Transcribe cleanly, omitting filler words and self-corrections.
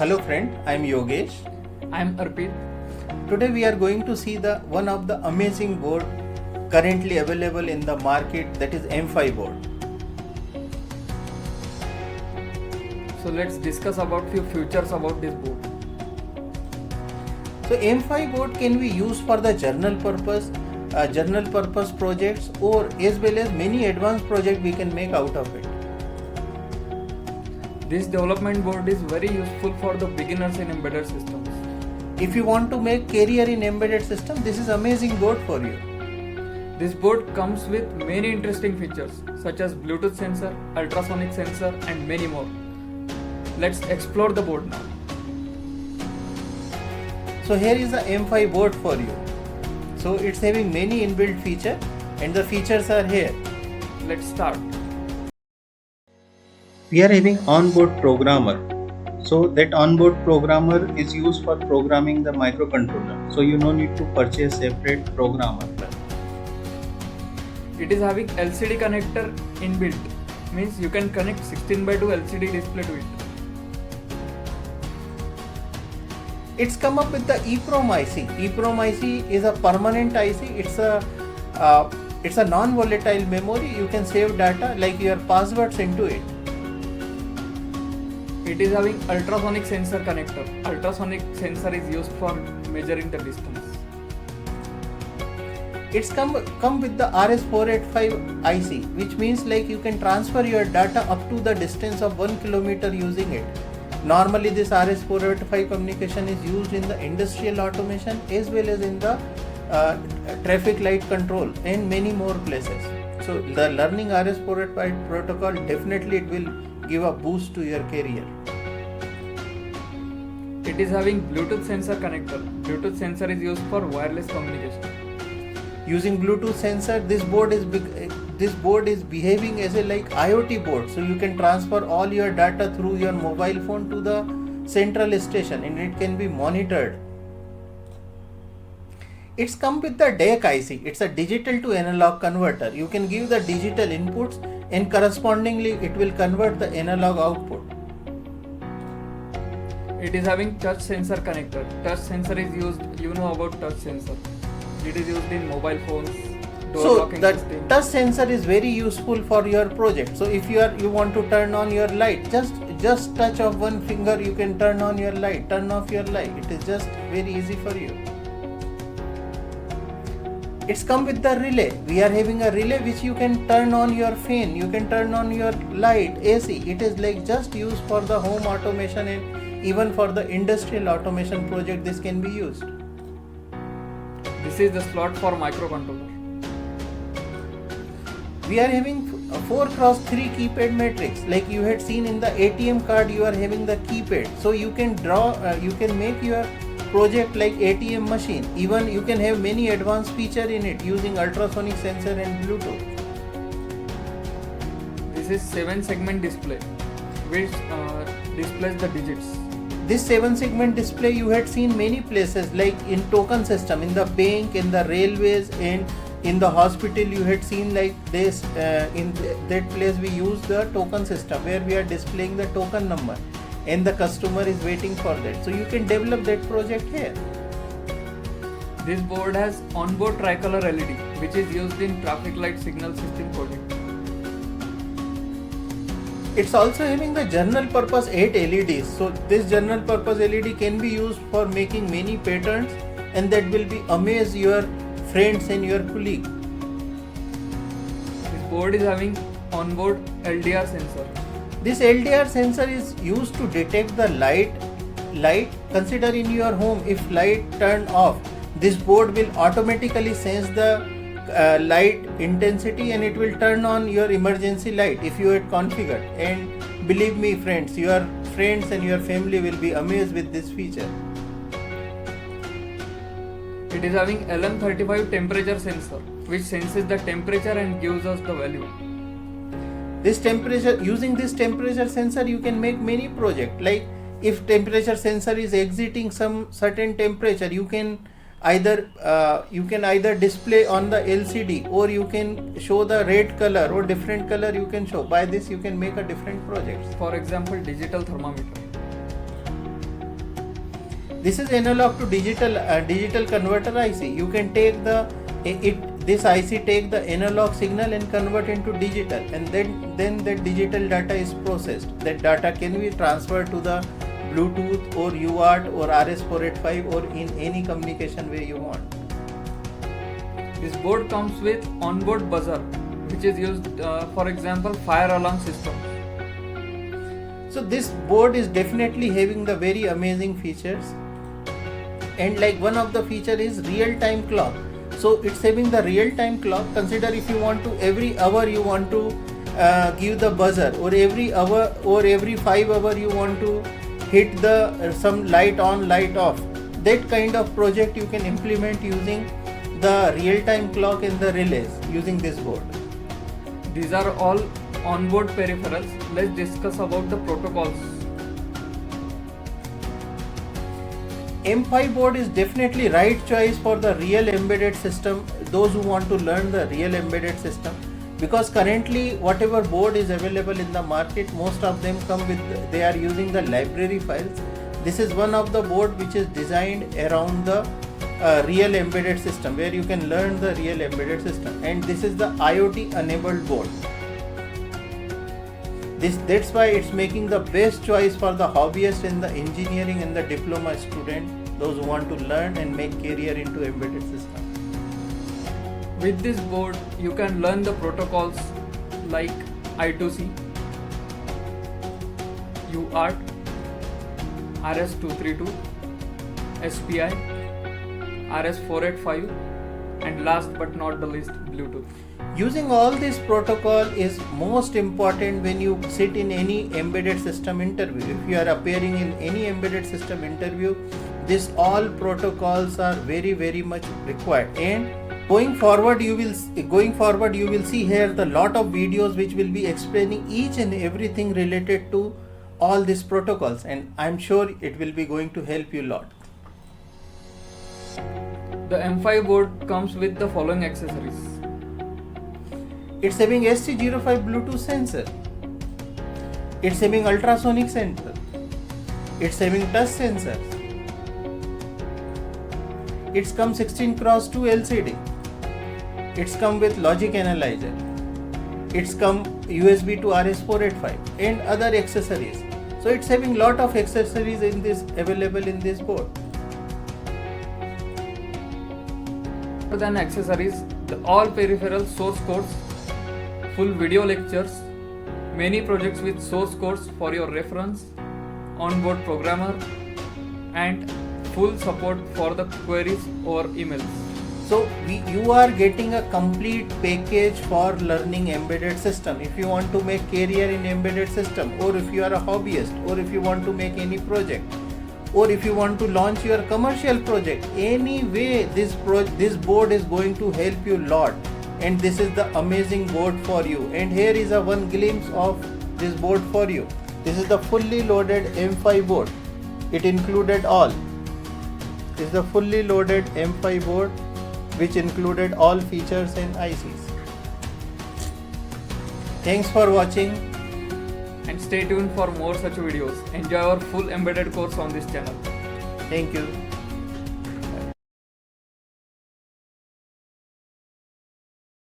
Hello friend, I am Yogesh. I am Arpit. Today we are going to see the one of the amazing board currently available in the market, that is M5 board. So let's discuss about few features about this board. So M5 board can be used for the general purpose projects, or as well as many advanced projects we can make out of it. This development board is very useful for the beginners in embedded systems. If you want to make career in embedded system, this is amazing board for you. This board comes with many interesting features such as Bluetooth sensor, ultrasonic sensor and many more. Let's explore the board now. So here is the M5 board for you. So it's having many inbuilt features and the features are here. Let's start. We are having onboard programmer. So that onboard programmer is used for programming the microcontroller. So you no need to purchase separate programmer. It is having LCD connector inbuilt, means you can connect 16:2 LCD display to it. It's come up with the EEPROM IC. EEPROM IC is a permanent IC. It's a non-volatile memory. You can save data like your passwords into it. It is having ultrasonic sensor connector. Ultrasonic sensor is used for measuring the distance. It's come with the RS485 IC, which means like you can transfer your data up to the distance of 1 kilometer using it. Normally this RS485 communication is used in the industrial automation as well as in the traffic light control and many more places. So the learning RS485 protocol, definitely it will give a boost to your career. It is having Bluetooth sensor connector. Bluetooth sensor is used for wireless communication. Using Bluetooth sensor, this board is behaving as a like IoT board. So you can transfer all your data through your mobile phone to the central station and it can be monitored. It's come with the DAC IC. It's a digital to analog converter. You can give the digital inputs and correspondingly it will convert the analog output. It is having touch sensor connector. Touch sensor is used, you know about touch sensor. It is used in mobile phones, door so locking the system. touch sensor is very useful for your project. So if you want to turn on your light, just touch of one finger you can turn on your light, turn off your light. It is just very easy for you. It's come with the relay. We are having a relay which you can turn on your fan, you can turn on your light, AC. It is like just used for the home automation and even for the industrial automation project this can be used. This is the slot for microcontroller. We are having a 4x3 keypad matrix. Like you had seen in the ATM card, you are having the keypad. So you can you can make your project like ATM machine. Even you can have many advanced feature in it using ultrasonic sensor and Bluetooth. This is 7-segment display, which displays the digits. This 7-segment display you had seen many places, like in token system, in the bank, in the railways, and in the hospital you had seen like this. In that place we use the token system where we are displaying the token number and the customer is waiting for that. So you can develop that project here. This board has onboard tricolor LED, which is used in traffic light signal system project. It's also having the general purpose 8 LEDs. So this general purpose LED can be used for making many patterns and that will be amaze your friends and your colleague. This board is having onboard LDR sensor. This LDR sensor is used to detect the light. Consider in your home, if light turn off, this board will automatically sense the light intensity and it will turn on your emergency light if you had configured. And believe me friends, your friends and your family will be amazed with this feature. It is having LM35 temperature sensor, which senses the temperature and gives us the value. Using this temperature sensor you can make many projects. Like if temperature sensor is exiting some certain temperature, you can either display on the LCD or you can show the red color or different color you can show. By this you can make a different project. For example, digital thermometer. This is analog to digital converter IC. You can take this IC take the analog signal and convert into digital, and then that digital data is processed. That data can be transferred to the Bluetooth or UART or RS485 or in any communication way you want. This board comes with onboard buzzer, which is used for example fire alarm system. So this board is definitely having the very amazing features, and like one of the feature is real-time clock. So it's having the real-time clock. Consider if you want to every hour you want to give the buzzer, or every hour or every 5 hours you want to hit the some light on light off. That kind of project you can implement using the real-time clock and the relays using this board. These are all onboard peripherals. Let's discuss about the protocols. M5 board is definitely right choice for the real embedded system, those who want to learn the real embedded system, because currently whatever board is available in the market, most of them come with, they are using the library files. This is one of the board which is designed around the real embedded system, where you can learn the real embedded system, and this is the IoT enabled board. That's why it's making the best choice for the hobbyist in the engineering and the diploma student, those who want to learn and make career into embedded system. With this board, you can learn the protocols like I2C, UART, RS232, SPI, RS485, and last but not the least, Bluetooth. Using all this protocol is most important when you sit in any embedded system interview. If you are appearing in any embedded system interview, this all protocols are very much required. And going forward you will see here the lot of videos which will be explaining each and everything related to all these protocols, and I'm sure it will be going to help you a lot. The M5 board comes with the following accessories. It's having ST05 Bluetooth sensor. It's having ultrasonic sensor. It's having touch sensors. It's come 16x2 LCD. It's come with logic analyzer. It's come USB to RS485 and other accessories. So it's having lot of accessories in this available in this board. Other than accessories, all peripheral source codes, full video lectures, many projects with source codes for your reference, onboard programmer, and full support for the queries or emails. So you are getting a complete package for learning embedded system. If you want to make career in embedded system, or if you are a hobbyist, or if you want to make any project, or if you want to launch your commercial project, anyway this board is going to help you a lot. And this is the amazing board for you. And here is a one glimpse of this board for you. This is the fully loaded M5 board. It included all. This is the fully loaded M5 board which included all features and ICs. Thanks for watching. And stay tuned for more such videos. Enjoy our full embedded course on this channel. Thank you.